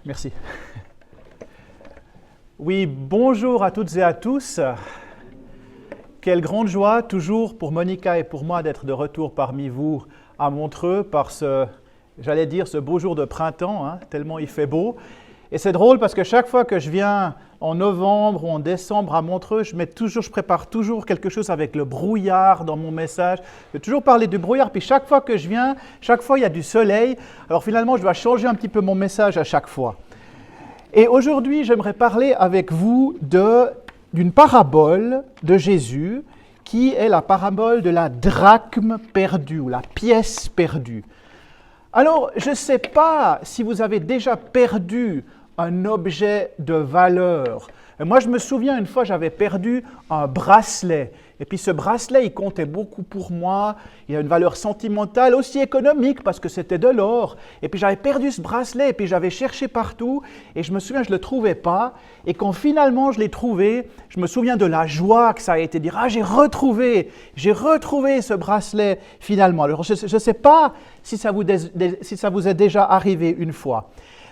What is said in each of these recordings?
Merci. Oui, bonjour à toutes et à tous. Quelle grande joie toujours pour Monica et pour moi d'être de retour parmi vous à Montreux par ce beau jour de printemps, tellement il fait beau. Et c'est drôle parce que chaque fois que je viens en novembre ou en décembre à Montreux, je prépare toujours quelque chose avec le brouillard dans mon message. Je vais toujours parler du brouillard, puis chaque fois que je viens, chaque fois il y a du soleil. Alors finalement, je dois changer un petit peu mon message à chaque fois. Et aujourd'hui, j'aimerais parler avec vous d'une parabole de Jésus qui est la parabole de la drachme perdue ou la pièce perdue. Alors, je ne sais pas si vous avez déjà perdu un objet de valeur. Moi, je me souviens, une fois, j'avais perdu un bracelet. Et puis, ce bracelet, il comptait beaucoup pour moi. Il a une valeur sentimentale, aussi économique, parce que c'était de l'or. Et puis, j'avais perdu ce bracelet, et puis j'avais cherché partout. Et je me souviens, je ne le trouvais pas. Et quand finalement, je l'ai trouvé, je me souviens de la joie que ça a été de dire « Ah, j'ai retrouvé ce bracelet, finalement. » Alors, je ne sais pas si ça vous est déjà arrivé une fois.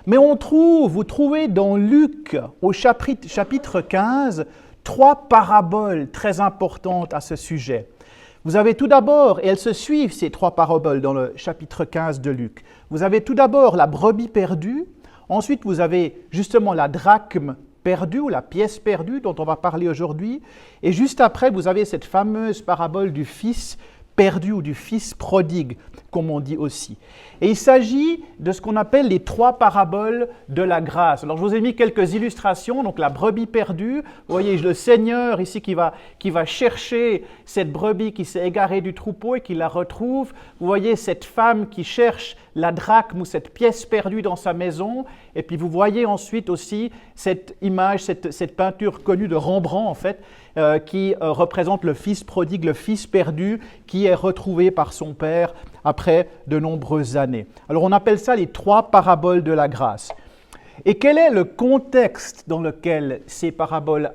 Mais vous trouvez dans Luc, au chapitre 15, 3 paraboles très importantes à ce sujet. Vous avez tout d'abord, et elles se suivent ces 3 paraboles dans le chapitre 15 de Luc, vous avez tout d'abord la brebis perdue, ensuite vous avez justement la drachme perdue ou la pièce perdue dont on va parler aujourd'hui, et juste après vous avez cette fameuse parabole du fils perdu ou du fils prodigue, comme on dit aussi. Et il s'agit de ce qu'on appelle les 3 paraboles de la grâce. Alors je vous ai mis quelques illustrations, donc la brebis perdue, vous voyez le Seigneur ici qui va chercher cette brebis qui s'est égarée du troupeau et qui la retrouve. Vous voyez cette femme qui cherche la drachme ou cette pièce perdue dans sa maison. Et puis vous voyez ensuite aussi cette image, cette peinture connue de Rembrandt en fait, qui représente le fils prodigue, le fils perdu, qui est retrouvé par son père après de nombreuses années. Alors on appelle ça les 3 paraboles de la grâce. Et quel est le contexte dans lequel ces paraboles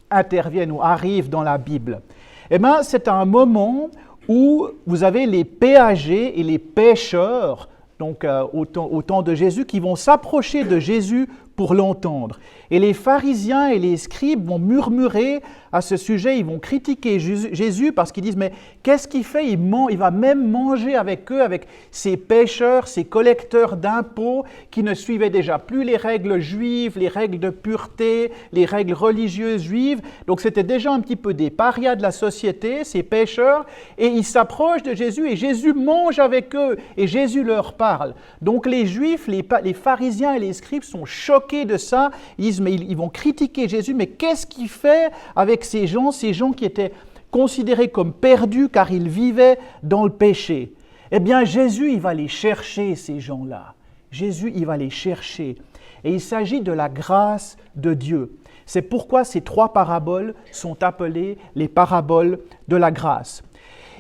interviennent ou arrivent dans la Bible? Eh bien, c'est un moment où vous avez les péagers et les pêcheurs, donc au temps de Jésus, qui vont s'approcher de Jésus pour l'entendre. Et les pharisiens et les scribes vont murmurer à ce sujet, ils vont critiquer Jésus parce qu'ils disent « Mais qu'est-ce qu'il fait ? Il va même manger avec eux, avec ces pêcheurs, ces collecteurs d'impôts qui ne suivaient déjà plus les règles juives, les règles de pureté, les règles religieuses juives. Donc c'était déjà un petit peu des parias de la société, ces pêcheurs, et ils s'approchent de Jésus et Jésus mange avec eux et Jésus leur parle. Donc les Juifs, les pharisiens et les scribes sont choqués de ça. Ils vont critiquer Jésus, mais qu'est-ce qu'il fait avec ces gens qui étaient considérés comme perdus car ils vivaient dans le péché? Eh bien, Jésus, il va les chercher, ces gens-là. Jésus, il va les chercher. Et il s'agit de la grâce de Dieu. C'est pourquoi ces 3 paraboles sont appelées les paraboles de la grâce.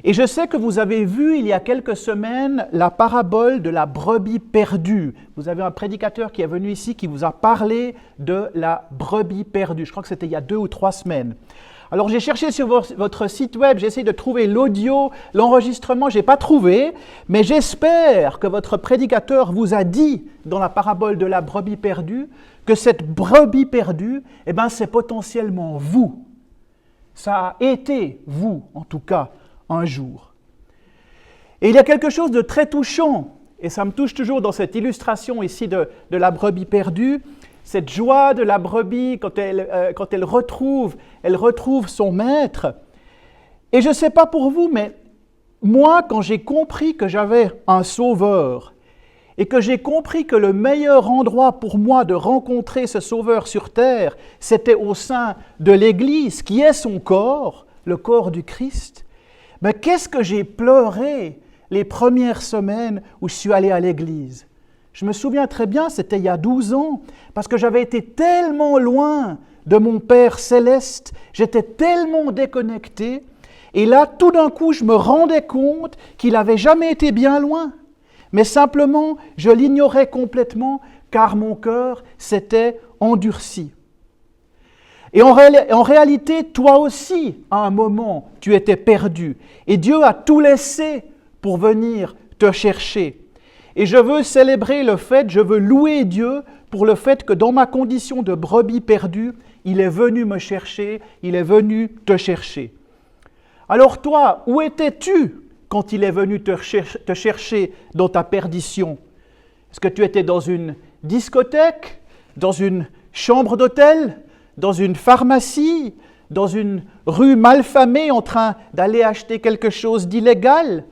Et je sais que vous avez vu il y a quelques semaines la parabole de la brebis perdue. Vous avez un prédicateur qui est venu ici qui vous a parlé de la brebis perdue. Je crois que c'était il y a 2 ou 3 semaines. Alors j'ai cherché sur votre site web, j'ai essayé de trouver l'audio, l'enregistrement, je n'ai pas trouvé, mais j'espère que votre prédicateur vous a dit dans la parabole de la brebis perdue que cette brebis perdue, eh bien, c'est potentiellement vous. Ça a été vous, en tout cas, un jour. Et il y a quelque chose de très touchant, et ça me touche toujours dans cette illustration ici de la brebis perdue, cette joie de la brebis quand elle retrouve son maître. Et je ne sais pas pour vous, mais moi, quand j'ai compris que j'avais un sauveur et que j'ai compris que le meilleur endroit pour moi de rencontrer ce sauveur sur terre, c'était au sein de l'Église, qui est son corps, le corps du Christ, mais qu'est-ce que j'ai pleuré les premières semaines où je suis allé à l'église. Je me souviens très bien, c'était il y a 12 ans, parce que j'avais été tellement loin de mon Père céleste, j'étais tellement déconnecté, et là, tout d'un coup, je me rendais compte qu'il n'avait jamais été bien loin, mais simplement, je l'ignorais complètement, car mon cœur s'était endurci. Et en réalité, toi aussi, à un moment, tu étais perdu. Et Dieu a tout laissé pour venir te chercher. Et je veux célébrer le fait, je veux louer Dieu pour le fait que dans ma condition de brebis perdue, il est venu me chercher, il est venu te chercher. Alors toi, où étais-tu quand il est venu te chercher dans ta perdition? Est-ce que tu étais dans une discothèque, dans une chambre d'hôtel, dans une pharmacie, dans une rue malfamée en train d'aller acheter quelque chose d'illégal?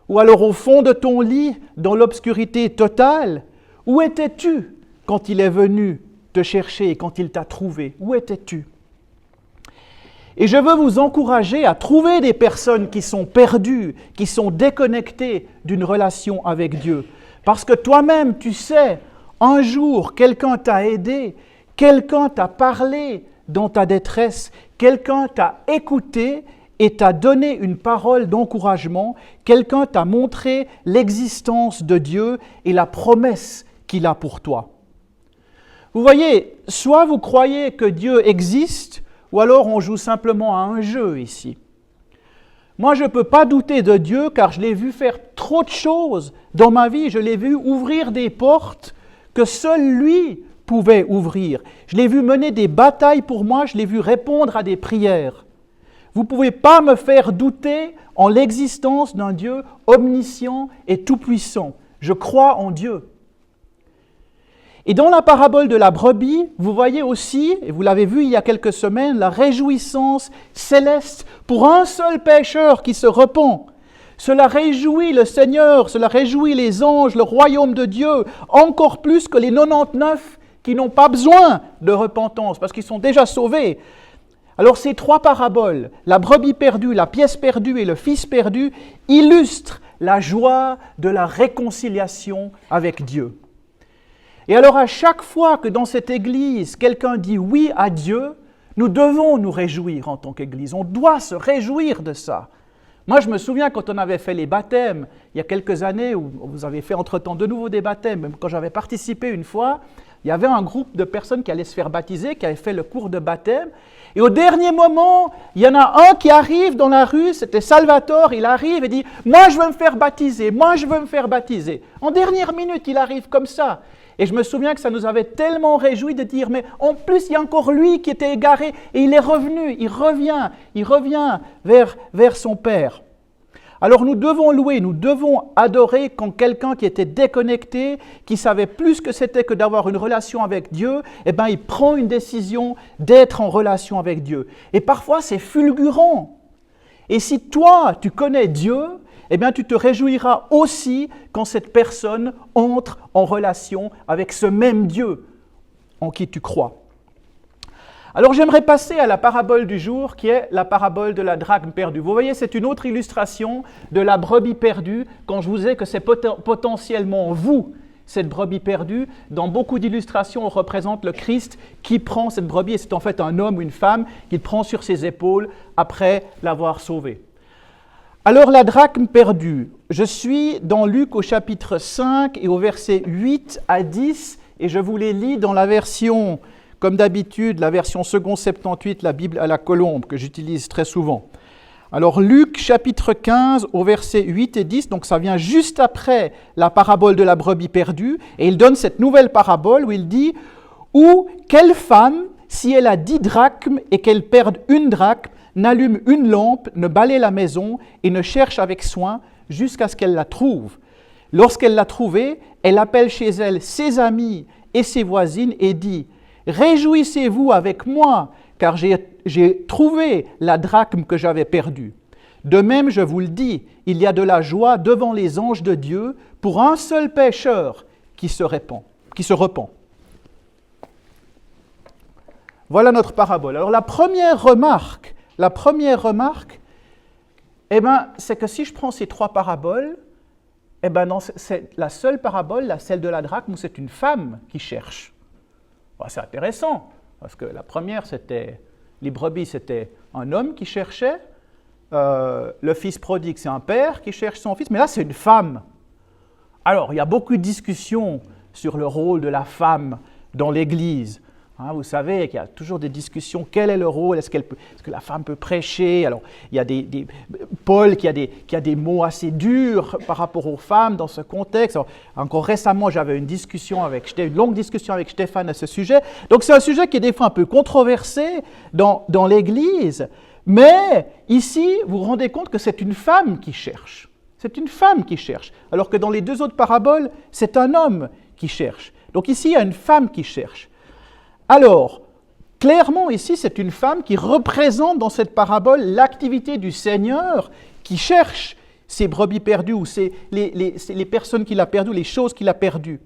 Ou alors au fond de ton lit, dans l'obscurité totale? Où étais-tu quand il est venu te chercher et quand il t'a trouvé? Où étais-tu? Et je veux vous encourager à trouver des personnes qui sont perdues, qui sont déconnectées d'une relation avec Dieu. Parce que toi-même, tu sais, un jour, quelqu'un t'a aidé, quelqu'un t'a parlé dans ta détresse, quelqu'un t'a écouté et t'a donné une parole d'encouragement, quelqu'un t'a montré l'existence de Dieu et la promesse qu'il a pour toi. Vous voyez, soit vous croyez que Dieu existe, ou alors on joue simplement à un jeu ici. Moi, je ne peux pas douter de Dieu car je l'ai vu faire trop de choses dans ma vie. Je l'ai vu ouvrir des portes que seul lui pouvait ouvrir. Je l'ai vu mener des batailles pour moi, je l'ai vu répondre à des prières. Vous ne pouvez pas me faire douter en l'existence d'un Dieu omniscient et tout-puissant. Je crois en Dieu. Et dans la parabole de la brebis, vous voyez aussi, et vous l'avez vu il y a quelques semaines, la réjouissance céleste pour un seul pécheur qui se repent. Cela réjouit le Seigneur, cela réjouit les anges, le royaume de Dieu, encore plus que les 99 qui n'ont pas besoin de repentance parce qu'ils sont déjà sauvés. Alors ces trois paraboles, la brebis perdue, la pièce perdue et le fils perdu, illustrent la joie de la réconciliation avec Dieu. Et alors à chaque fois que dans cette Église, quelqu'un dit oui à Dieu, nous devons nous réjouir en tant qu'Église. On doit se réjouir de ça. Moi, je me souviens quand on avait fait les baptêmes, il y a quelques années, où vous avez fait entre-temps de nouveau des baptêmes, même quand j'avais participé une fois, il y avait un groupe de personnes qui allaient se faire baptiser, qui avaient fait le cours de baptême. Et au dernier moment, il y en a un qui arrive dans la rue, c'était Salvatore, il arrive et dit « Moi, je veux me faire baptiser, moi, je veux me faire baptiser ». En dernière minute, il arrive comme ça. Et je me souviens que ça nous avait tellement réjouis de dire « Mais en plus, il y a encore lui qui était égaré et il est revenu, il revient vers son Père ». Alors nous devons louer, nous devons adorer quand quelqu'un qui était déconnecté, qui savait plus ce que c'était que d'avoir une relation avec Dieu, eh bien il prend une décision d'être en relation avec Dieu. Et parfois c'est fulgurant. Et si toi tu connais Dieu, eh bien tu te réjouiras aussi quand cette personne entre en relation avec ce même Dieu en qui tu crois. Alors j'aimerais passer à la parabole du jour qui est la parabole de la drachme perdue. Vous voyez, c'est une autre illustration de la brebis perdue quand je vous ai que c'est potentiellement vous, cette brebis perdue. Dans beaucoup d'illustrations, on représente le Christ qui prend cette brebis et c'est en fait un homme ou une femme qu'il prend sur ses épaules après l'avoir sauvée. Alors la drachme perdue, je suis dans Luc au chapitre 5 et au verset 8 à 10 et je vous les lis dans la version... Comme d'habitude, la version second 78, la Bible à la colombe, que j'utilise très souvent. Alors Luc chapitre 15 au verset 8 et 10, donc ça vient juste après la parabole de la brebis perdue, et il donne cette nouvelle parabole où il dit « Ou quelle femme, si elle a 10 drachmes et qu'elle perde une drachme, n'allume une lampe, ne balaie la maison et ne cherche avec soin jusqu'à ce qu'elle la trouve. Lorsqu'elle l'a trouvée, elle appelle chez elle ses amis et ses voisines et dit « Réjouissez-vous avec moi, car j'ai trouvé la drachme que j'avais perdue. De même, je vous le dis, il y a de la joie devant les anges de Dieu pour un seul pécheur qui se repent. Voilà notre parabole. Alors la première remarque, c'est que si je prends ces trois paraboles, c'est la seule parabole, celle de la drachme, où c'est une femme qui cherche. C'est intéressant, parce que la première, les brebis, c'était un homme qui cherchait, le fils prodigue, c'est un père qui cherche son fils, mais là, c'est une femme. Alors, il y a beaucoup de discussions sur le rôle de la femme dans l'Église. Hein, vous savez qu'il y a toujours des discussions. Quel est le rôle? Est-ce que la femme peut prêcher? Alors, il y a Paul qui a des mots assez durs par rapport aux femmes dans ce contexte. Alors, encore récemment, j'avais une longue discussion avec Stéphane à ce sujet. Donc, c'est un sujet qui est des fois un peu controversé dans l'Église. Mais ici, vous vous rendez compte que c'est une femme qui cherche. C'est une femme qui cherche. Alors que dans les deux autres paraboles, c'est un homme qui cherche. Donc ici, il y a une femme qui cherche. Alors, clairement ici, c'est une femme qui représente dans cette parabole l'activité du Seigneur qui cherche ses brebis perdues ou les personnes qu'il a perdues, les choses qu'il a perdues.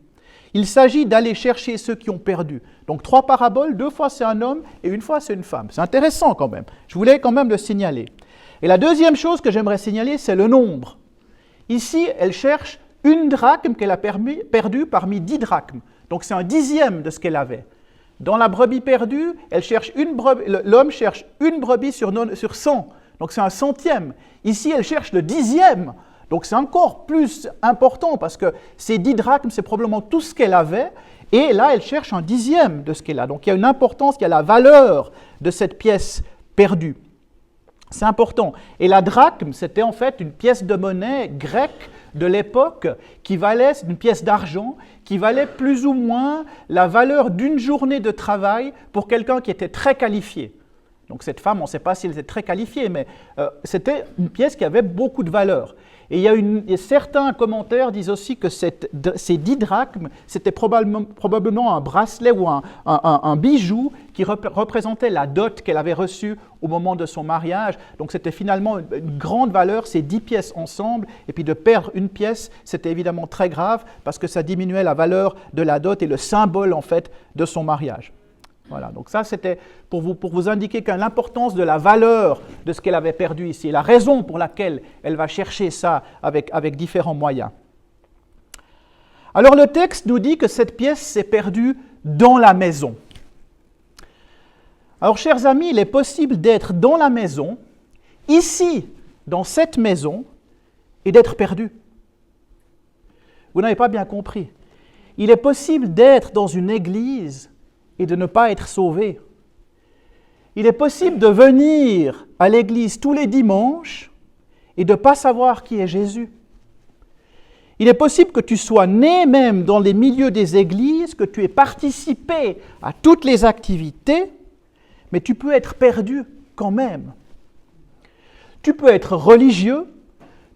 Il s'agit d'aller chercher ceux qui ont perdu. Donc 3 paraboles, 2 fois c'est un homme et 1 fois c'est une femme. C'est intéressant quand même. Je voulais quand même le signaler. Et la deuxième chose que j'aimerais signaler, c'est le nombre. Ici, elle cherche 1 drachme qu'elle a perdue parmi 10 drachmes. Donc c'est un 10e de ce qu'elle avait. Dans la brebis perdue, l'homme cherche 1 brebis sur 100. Donc c'est un 100e. Ici, elle cherche le 10e. Donc c'est encore plus important parce que ces 10 drachmes, c'est probablement tout ce qu'elle avait. Et là, elle cherche un 10e de ce qu'elle a. Donc il y a une importance, il y a la valeur de cette pièce perdue. C'est important. Et la drachme, c'était en fait une pièce de monnaie grecque de l'époque qui valait, c'est une pièce d'argent, qui valait plus ou moins la valeur d'une journée de travail pour quelqu'un qui était très qualifié. Donc cette femme, on ne sait pas si elle était très qualifiée, mais c'était une pièce qui avait beaucoup de valeur. Et certains commentaires disent aussi que ces 10 drachmes, c'était probablement un bracelet ou un bijou qui représentait la dot qu'elle avait reçue au moment de son mariage. Donc c'était finalement une grande valeur, ces 10 pièces ensemble. Et puis de perdre une pièce, c'était évidemment très grave parce que ça diminuait la valeur de la dot et le symbole en fait de son mariage. Voilà, donc ça c'était pour vous indiquer l'importance de la valeur de ce qu'elle avait perdu ici, et la raison pour laquelle elle va chercher ça avec différents moyens. Alors le texte nous dit que cette pièce s'est perdue dans la maison. Alors chers amis, il est possible d'être dans la maison, ici, dans cette maison, et d'être perdu. Vous n'avez pas bien compris. Il est possible d'être dans une église et de ne pas être sauvé. Il est possible de venir à l'église tous les dimanches et de ne pas savoir qui est Jésus. Il est possible que tu sois né même dans les milieux des églises, que tu aies participé à toutes les activités, mais tu peux être perdu quand même. Tu peux être religieux,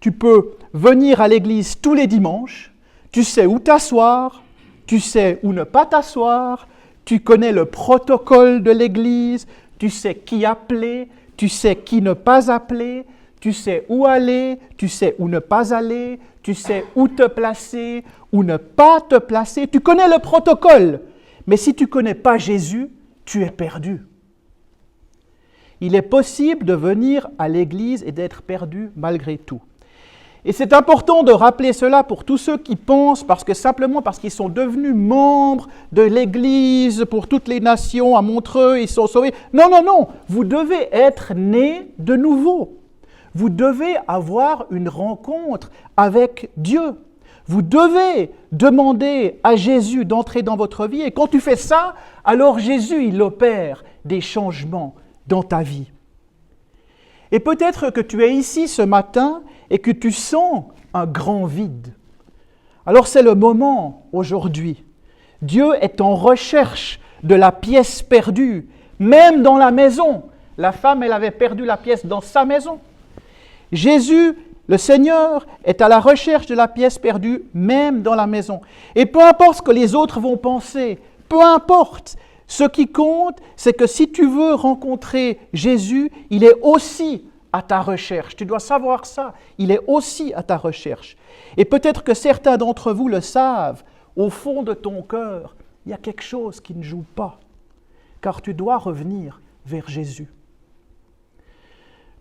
tu peux venir à l'église tous les dimanches, tu sais où t'asseoir, tu sais où ne pas t'asseoir, tu connais le protocole de l'Église, tu sais qui appeler, tu sais qui ne pas appeler, tu sais où aller, tu sais où ne pas aller, tu sais où te placer, où ne pas te placer. Tu connais le protocole, mais si tu ne connais pas Jésus, tu es perdu. Il est possible de venir à l'Église et d'être perdu malgré tout. Et c'est important de rappeler cela pour tous ceux qui pensent, simplement parce qu'ils sont devenus membres de l'Église pour toutes les nations à Montreux, ils sont sauvés. Non, non, non, vous devez être nés de nouveau. Vous devez avoir une rencontre avec Dieu. Vous devez demander à Jésus d'entrer dans votre vie. Et quand tu fais ça, alors Jésus, il opère des changements dans ta vie. Et peut-être que tu es ici ce matin et que tu sens un grand vide. Alors c'est le moment aujourd'hui. Dieu est en recherche de la pièce perdue, même dans la maison. La femme, elle avait perdu la pièce dans sa maison. Jésus, le Seigneur, est à la recherche de la pièce perdue, même dans la maison. Et peu importe ce que les autres vont penser, peu importe, ce qui compte, c'est que si tu veux rencontrer Jésus, il est aussi à ta recherche. Tu dois savoir ça. Il est aussi à ta recherche. Et peut-être que certains d'entre vous le savent. Au fond de ton cœur, il y a quelque chose qui ne joue pas. Car tu dois revenir vers Jésus.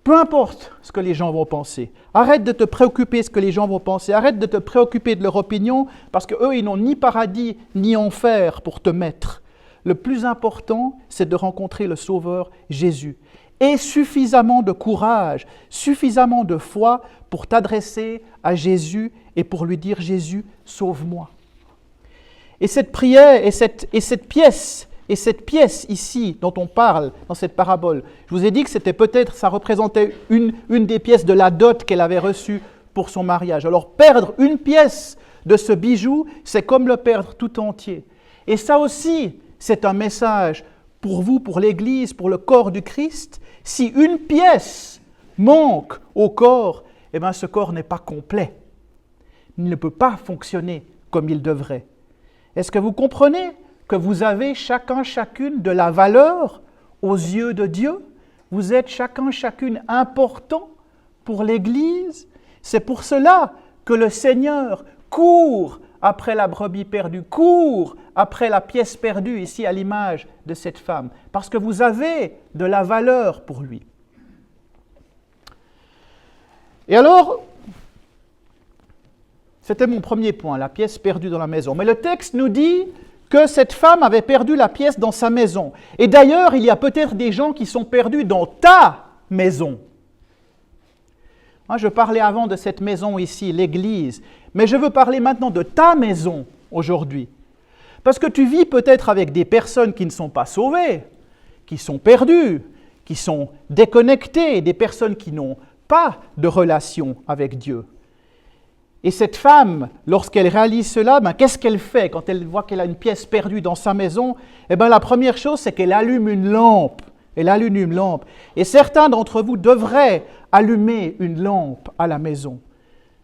Peu importe ce que les gens vont penser. Arrête de te préoccuper de ce que les gens vont penser. Arrête de te préoccuper de leur opinion parce qu'eux, ils n'ont ni paradis ni enfer pour te mettre. Le plus important, c'est de rencontrer le Sauveur Jésus. Et suffisamment de courage, suffisamment de foi pour t'adresser à Jésus et pour lui dire « Jésus, sauve-moi ». Et cette prière et cette pièce Et cette pièce ici, dont on parle dans cette parabole, je vous ai dit que c'était peut-être, ça représentait une des pièces de la dot qu'elle avait reçue pour son mariage. Alors perdre une pièce de ce bijou, c'est comme le perdre tout entier. Et ça aussi, c'est un message pour vous, pour l'Église, pour le corps du Christ. Si une pièce manque au corps, eh bien ce corps n'est pas complet. Il ne peut pas fonctionner comme il devrait. Est-ce que vous comprenez que vous avez chacune de la valeur aux yeux de Dieu? Vous êtes chacune important pour l'Église. C'est pour cela que le Seigneur court après la brebis perdue, court après la pièce perdue, ici à l'image de cette femme, parce que vous avez de la valeur pour lui. Et alors, c'était mon premier point, la pièce perdue dans la maison. Mais le texte nous dit que cette femme avait perdu la pièce dans sa maison. Et d'ailleurs, il y a peut-être des gens qui sont perdus dans ta maison. Moi, je parlais avant de cette maison ici, l'Église, mais je veux parler maintenant de ta maison aujourd'hui. Parce que tu vis peut-être avec des personnes qui ne sont pas sauvées, qui sont perdues, qui sont déconnectées, des personnes qui n'ont pas de relation avec Dieu. Et cette femme, lorsqu'elle réalise cela, qu'est-ce qu'elle fait quand elle voit qu'elle a une pièce perdue dans sa maison? La première chose, c'est qu'elle allume une lampe. Elle allume une lampe. Et certains d'entre vous devraient allumer une lampe à la maison.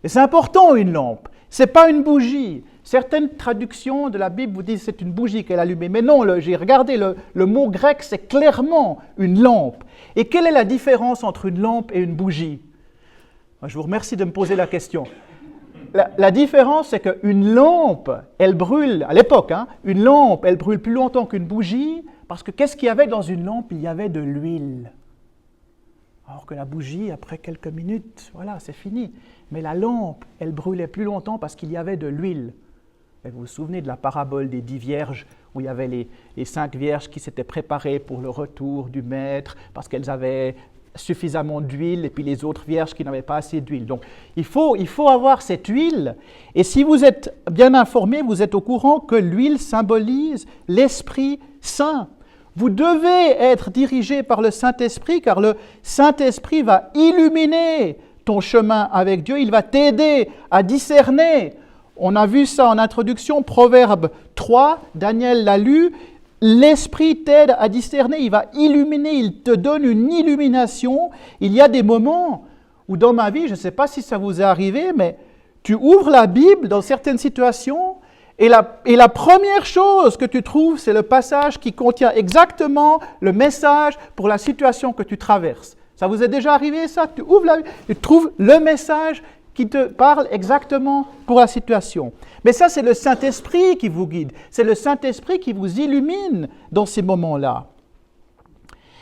Et c'est important, une lampe. Ce n'est pas une bougie. Certaines traductions de la Bible vous disent que c'est une bougie qu'elle allume. Mais non, j'ai regardé, le mot grec, c'est clairement une lampe. Et quelle est la différence entre une lampe et une bougie? Je vous remercie de me poser la question. La différence, c'est qu'une lampe, elle brûle, à l'époque, une lampe, elle brûle plus longtemps qu'une bougie, parce que qu'est-ce qu'il y avait dans une lampe? Il y avait de l'huile. Alors que la bougie, après quelques minutes, voilà, c'est fini. Mais la lampe, elle brûlait plus longtemps parce qu'il y avait de l'huile. Et vous vous souvenez de la parabole des 10 vierges, où il y avait les 5 vierges qui s'étaient préparées pour le retour du maître, parce qu'elles avaient suffisamment d'huile, et puis les autres vierges qui n'avaient pas assez d'huile. Donc, il faut avoir cette huile. Et si vous êtes bien informé, vous êtes au courant que l'huile symbolise l'Esprit Saint. Vous devez être dirigé par le Saint-Esprit, car le Saint-Esprit va illuminer ton chemin avec Dieu. Il va t'aider à discerner. On a vu ça en introduction, Proverbe 3, Daniel l'a lu. L'Esprit t'aide à discerner, il va illuminer, il te donne une illumination. Il y a des moments où dans ma vie, je ne sais pas si ça vous est arrivé, mais tu ouvres la Bible dans certaines situations et la première chose que tu trouves, c'est le passage qui contient exactement le message pour la situation que tu traverses. Ça vous est déjà arrivé ça? Tu ouvres la Bible, tu trouves le message qui te parle exactement pour la situation. Mais ça, c'est le Saint-Esprit qui vous guide. C'est le Saint-Esprit qui vous illumine dans ces moments-là.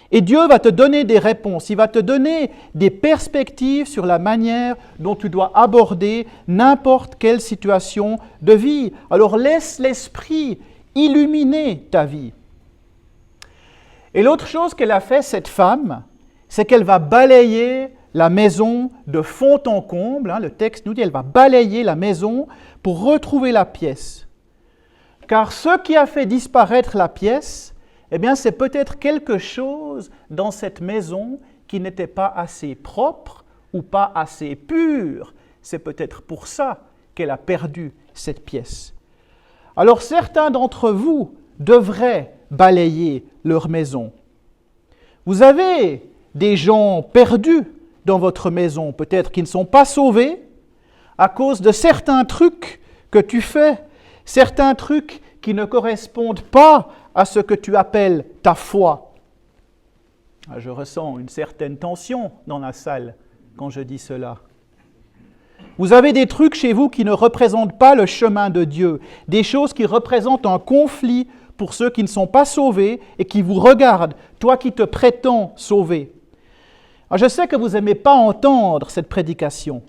Et Dieu va te donner des réponses. Il va te donner des perspectives sur la manière dont tu dois aborder n'importe quelle situation de vie. Alors laisse l'Esprit illuminer ta vie. Et l'autre chose qu'elle a fait, cette femme, c'est qu'elle va balayer la maison de fond en comble. Le texte nous dit qu'elle va balayer la maison pour retrouver la pièce. Car ce qui a fait disparaître la pièce, c'est peut-être quelque chose dans cette maison qui n'était pas assez propre ou pas assez pur. C'est peut-être pour ça qu'elle a perdu cette pièce. Alors certains d'entre vous devraient balayer leur maison. Vous avez des gens perdus dans votre maison, peut-être qui ne sont pas sauvés à cause de certains trucs que tu fais, certains trucs qui ne correspondent pas à ce que tu appelles ta foi. Je ressens une certaine tension dans la salle quand je dis cela. Vous avez des trucs chez vous qui ne représentent pas le chemin de Dieu, des choses qui représentent un conflit pour ceux qui ne sont pas sauvés et qui vous regardent, toi qui te prétends sauvé. Alors, je sais que vous n'aimez pas entendre cette prédication,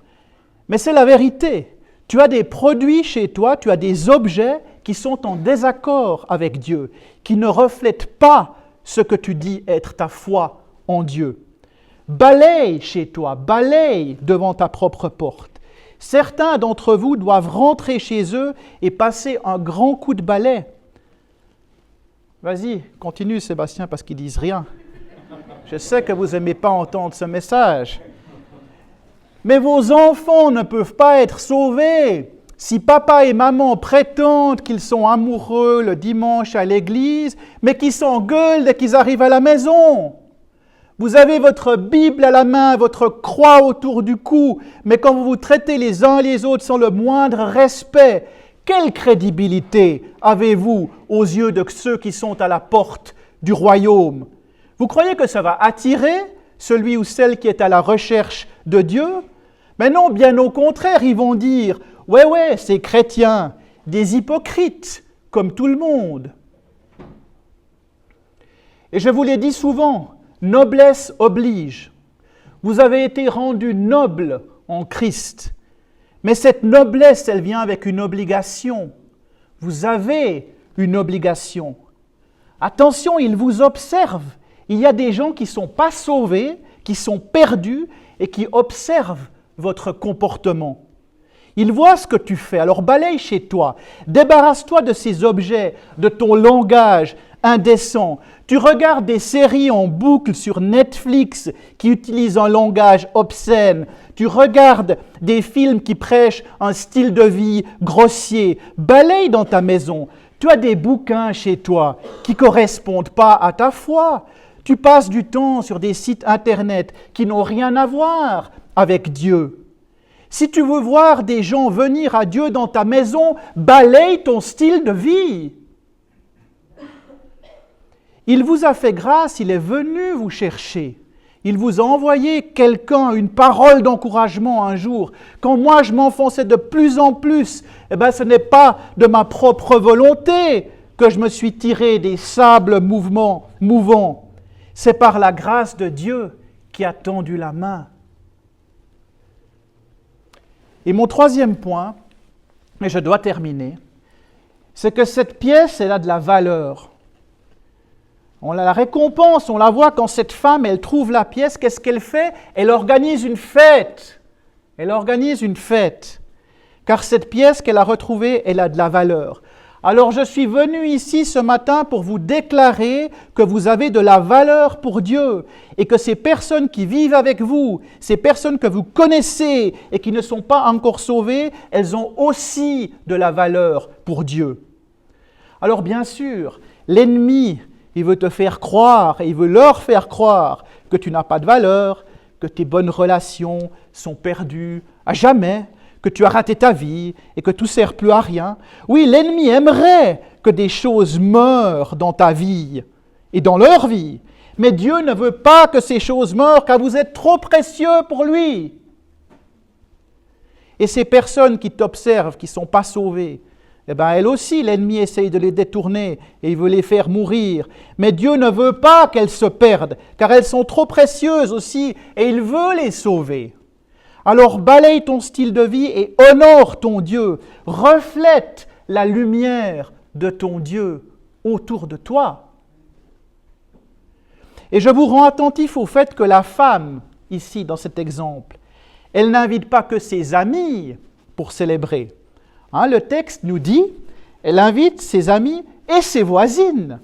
mais c'est la vérité. Tu as des produits chez toi, tu as des objets qui sont en désaccord avec Dieu, qui ne reflètent pas ce que tu dis être ta foi en Dieu. Balaye chez toi, balaye devant ta propre porte. Certains d'entre vous doivent rentrer chez eux et passer un grand coup de balai. Vas-y, continue Sébastien, parce qu'ils disent rien. Je sais que vous n'aimez pas entendre ce message. Mais vos enfants ne peuvent pas être sauvés si papa et maman prétendent qu'ils sont amoureux le dimanche à l'église, mais qu'ils s'engueulent dès qu'ils arrivent à la maison. Vous avez votre Bible à la main, votre croix autour du cou, mais quand vous vous traitez les uns les autres sans le moindre respect, quelle crédibilité avez-vous aux yeux de ceux qui sont à la porte du royaume? Vous croyez que ça va attirer celui ou celle qui est à la recherche de Dieu? Mais non, bien au contraire, ils vont dire « Ouais, ces chrétiens, des hypocrites, comme tout le monde. » Et je vous l'ai dit souvent, noblesse oblige. Vous avez été rendus nobles en Christ. Mais cette noblesse, elle vient avec une obligation. Vous avez une obligation. Attention, ils vous observent. Il y a des gens qui ne sont pas sauvés, qui sont perdus et qui observent votre comportement. Ils voient ce que tu fais, alors balaye chez toi. Débarrasse-toi de ces objets, de ton langage indécent. Tu regardes des séries en boucle sur Netflix qui utilisent un langage obscène. Tu regardes des films qui prêchent un style de vie grossier. Balaye dans ta maison. Tu as des bouquins chez toi qui ne correspondent pas à ta foi. Tu passes du temps sur des sites internet qui n'ont rien à voir avec Dieu. Si tu veux voir des gens venir à Dieu dans ta maison, balaye ton style de vie. Il vous a fait grâce, il est venu vous chercher. Il vous a envoyé quelqu'un, une parole d'encouragement un jour. Quand moi je m'enfonçais de plus en plus, ce n'est pas de ma propre volonté que je me suis tiré des sables mouvants. C'est par la grâce de Dieu qui a tendu la main. Et mon troisième point, et je dois terminer, c'est que cette pièce, elle a de la valeur. On a la récompense, on la voit quand cette femme, elle trouve la pièce, qu'est-ce qu'elle fait? Elle organise une fête. Elle organise une fête. Car cette pièce qu'elle a retrouvée, elle a de la valeur. Alors je suis venu ici ce matin pour vous déclarer que vous avez de la valeur pour Dieu et que ces personnes qui vivent avec vous, ces personnes que vous connaissez et qui ne sont pas encore sauvées, elles ont aussi de la valeur pour Dieu. Alors bien sûr, l'ennemi, il veut te faire croire et il veut leur faire croire que tu n'as pas de valeur, que tes bonnes relations sont perdues à jamais, que tu as raté ta vie et que tout ne sert plus à rien. Oui, l'ennemi aimerait que des choses meurent dans ta vie et dans leur vie. Mais Dieu ne veut pas que ces choses meurent car vous êtes trop précieux pour lui. Et ces personnes qui t'observent, qui ne sont pas sauvées, elles aussi, l'ennemi essaye de les détourner et il veut les faire mourir. Mais Dieu ne veut pas qu'elles se perdent car elles sont trop précieuses aussi et il veut les sauver. Alors balaye ton style de vie et honore ton Dieu. Reflète la lumière de ton Dieu autour de toi. Et je vous rends attentif au fait que la femme, ici dans cet exemple, elle n'invite pas que ses amis pour célébrer. Le texte nous dit, elle invite ses amis et ses voisines.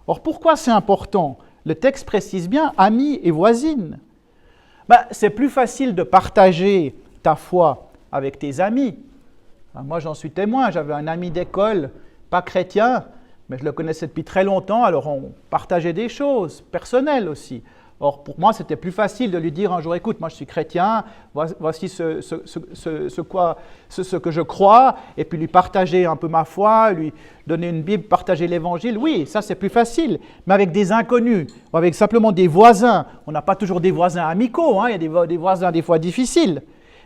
Or pourquoi c'est important? Le texte précise bien amis et voisines. C'est plus facile de partager ta foi avec tes amis. Moi, j'en suis témoin. J'avais un ami d'école, pas chrétien, mais je le connaissais depuis très longtemps, alors on partageait des choses personnelles aussi. Or, pour moi, c'était plus facile de lui dire un jour, écoute, moi je suis chrétien, voici ce que je crois, et puis lui partager un peu ma foi, lui donner une Bible, partager l'Évangile. Oui, ça c'est plus facile. Mais avec des inconnus, ou avec simplement des voisins, on n'a pas toujours des voisins amicaux, il y a des voisins des fois difficiles.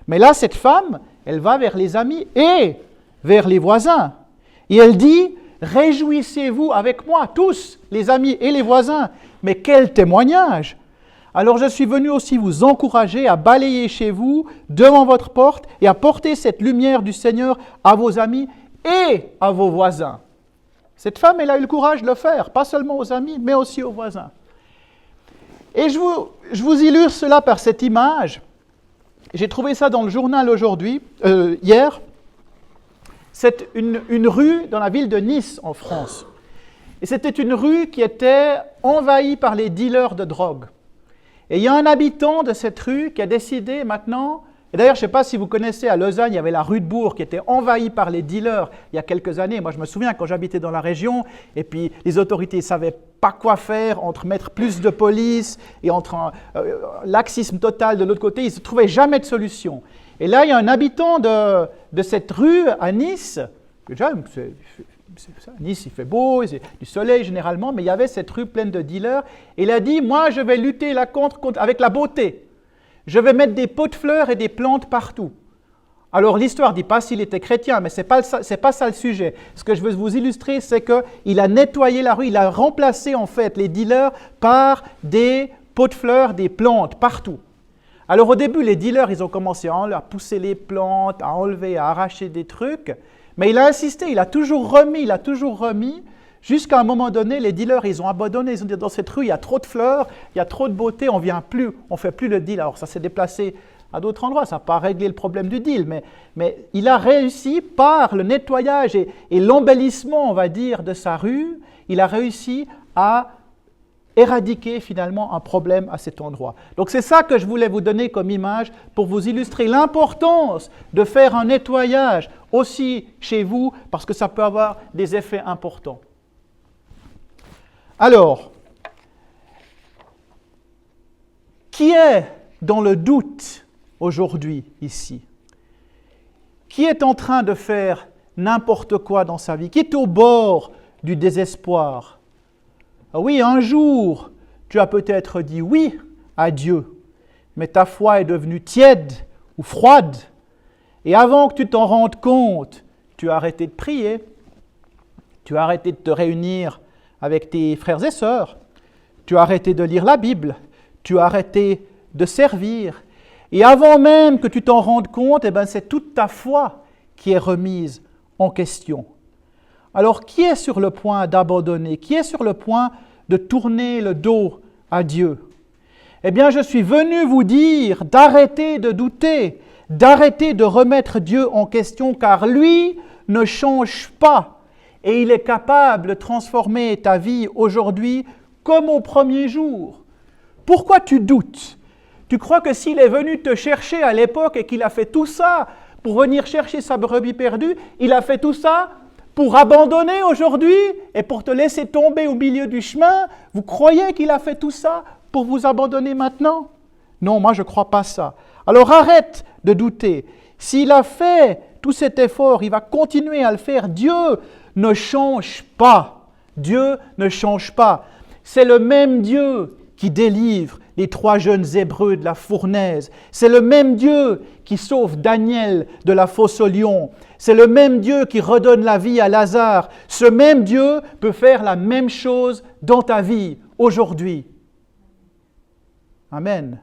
Mais là, cette femme, elle va vers les amis et vers les voisins. Et elle dit, réjouissez-vous avec moi, tous, les amis et les voisins. Mais quel témoignage! Alors je suis venu aussi vous encourager à balayer chez vous, devant votre porte, et à porter cette lumière du Seigneur à vos amis et à vos voisins. Cette femme, elle a eu le courage de le faire, pas seulement aux amis, mais aussi aux voisins. Et je vous illustre cela par cette image. J'ai trouvé ça dans le journal hier. C'est une rue dans la ville de Nice, en France. Et c'était une rue qui était envahie par les dealers de drogue. Et il y a un habitant de cette rue qui a décidé maintenant, et d'ailleurs je ne sais pas si vous connaissez, à Lausanne, il y avait la rue de Bourg qui était envahie par les dealers il y a quelques années. Moi je me souviens quand j'habitais dans la région, et puis les autorités ne savaient pas quoi faire entre mettre plus de police et entre laxisme total de l'autre côté, ils ne trouvaient jamais de solution. Et là il y a un habitant de cette rue à Nice, déjà Nice, il fait beau, c'est du soleil généralement, mais il y avait cette rue pleine de dealers. Et il a dit, moi, je vais lutter avec la beauté. Je vais mettre des pots de fleurs et des plantes partout. Alors, l'histoire ne dit pas s'il était chrétien, mais ce n'est pas ça le sujet. Ce que je veux vous illustrer, c'est qu'il a nettoyé la rue, il a remplacé en fait les dealers par des pots de fleurs, des plantes partout. Alors, au début, les dealers, ils ont commencé à pousser les plantes, à enlever, à arracher des trucs. Mais il a insisté, il a toujours remis, jusqu'à un moment donné, les dealers, ils ont abandonné, ils ont dit, dans cette rue, il y a trop de fleurs, il y a trop de beauté, on ne fait plus le deal. Alors ça s'est déplacé à d'autres endroits, ça n'a pas réglé le problème du deal, mais il a réussi par le nettoyage et l'embellissement, on va dire, de sa rue, il a réussi à éradiquer finalement un problème à cet endroit. Donc c'est ça que je voulais vous donner comme image pour vous illustrer l'importance de faire un nettoyage aussi chez vous parce que ça peut avoir des effets importants. Alors, qui est dans le doute aujourd'hui ici? Qui est en train de faire n'importe quoi dans sa vie? Qui est au bord du désespoir? Ah oui, un jour, tu as peut-être dit oui à Dieu, mais ta foi est devenue tiède ou froide. Et avant que tu t'en rendes compte, tu as arrêté de prier, tu as arrêté de te réunir avec tes frères et sœurs, tu as arrêté de lire la Bible, tu as arrêté de servir. Et avant même que tu t'en rendes compte, c'est toute ta foi qui est remise en question. Alors, qui est sur le point d'abandonner? Qui est sur le point de tourner le dos à Dieu? Eh bien, je suis venu vous dire d'arrêter de douter, d'arrêter de remettre Dieu en question, car lui ne change pas et il est capable de transformer ta vie aujourd'hui comme au premier jour. Pourquoi tu doutes? Tu crois que s'il est venu te chercher à l'époque et qu'il a fait tout ça pour venir chercher sa brebis perdue, il a fait tout ça pour abandonner aujourd'hui et pour te laisser tomber au milieu du chemin? Vous croyez qu'il a fait tout ça pour vous abandonner maintenant? Non, moi je ne crois pas ça. Alors arrête de douter. S'il a fait tout cet effort, il va continuer à le faire. Dieu ne change pas. Dieu ne change pas. C'est le même Dieu qui délivre les 3 jeunes Hébreux de la fournaise. C'est le même Dieu qui sauve Daniel de la fosse aux lions. C'est le même Dieu qui redonne la vie à Lazare. Ce même Dieu peut faire la même chose dans ta vie aujourd'hui. Amen.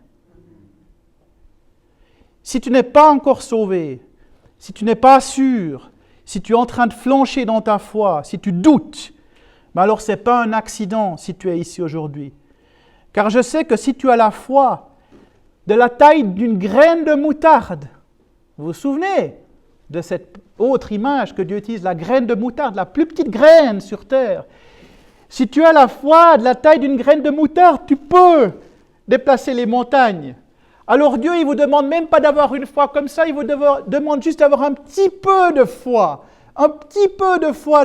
Si tu n'es pas encore sauvé, si tu n'es pas sûr, si tu es en train de flancher dans ta foi, si tu doutes, mais alors ce n'est pas un accident si tu es ici aujourd'hui. Car je sais que si tu as la foi de la taille d'une graine de moutarde, vous vous souvenez de cette autre image que Dieu utilise, la graine de moutarde, la plus petite graine sur terre. Si tu as la foi de la taille d'une graine de moutarde, tu peux déplacer les montagnes. Alors Dieu, il ne vous demande même pas d'avoir une foi comme ça, il vous demande juste d'avoir un petit peu de foi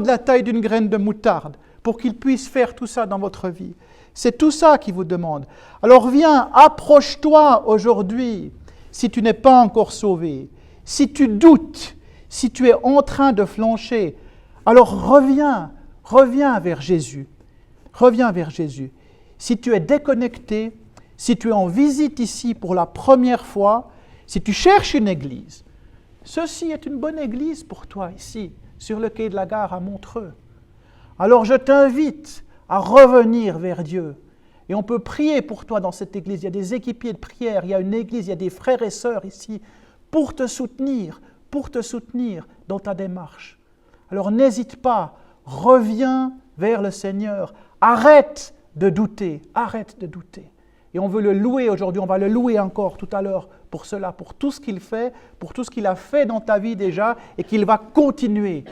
de la taille d'une graine de moutarde pour qu'il puisse faire tout ça dans votre vie. C'est tout ça qu'il vous demande. Alors viens, approche-toi aujourd'hui si tu n'es pas encore sauvé. Si tu doutes, si tu es en train de flancher, alors reviens vers Jésus. Reviens vers Jésus. Si tu es déconnecté, si tu es en visite ici pour la première fois, si tu cherches une église, ceci est une bonne église pour toi ici, sur le quai de la gare à Montreux. Alors je t'invite à revenir vers Dieu. Et on peut prier pour toi dans cette église. Il y a des équipiers de prière, il y a une église, il y a des frères et sœurs ici pour te soutenir dans ta démarche. Alors n'hésite pas, reviens vers le Seigneur. Arrête de douter. Et on veut le louer aujourd'hui, on va le louer encore tout à l'heure pour cela, pour tout ce qu'il fait, pour tout ce qu'il a fait dans ta vie déjà et qu'il va continuer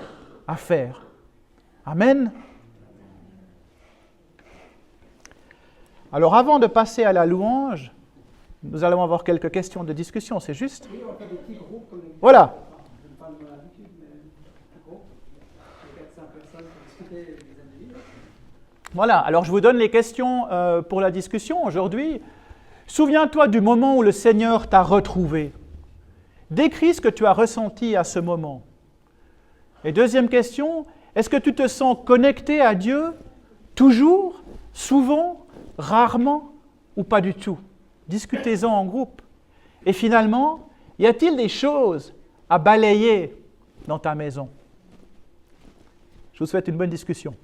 à faire. Amen. Alors avant de passer à la louange, nous allons avoir quelques questions de discussion, c'est juste? Oui, on fait des petits groupes comme les... Voilà. Je ne parle pas l'habitude, mais un groupe de 400 personnes pour discuter des individus. Voilà, alors je vous donne les questions pour la discussion aujourd'hui. Souviens-toi du moment où le Seigneur t'a retrouvé. Décris ce que tu as ressenti à ce moment. Et deuxième question, est-ce que tu te sens connecté à Dieu toujours, souvent, rarement ou pas du tout? Discutez-en en groupe. Et finalement, y a-t-il des choses à balayer dans ta maison? Je vous souhaite une bonne discussion.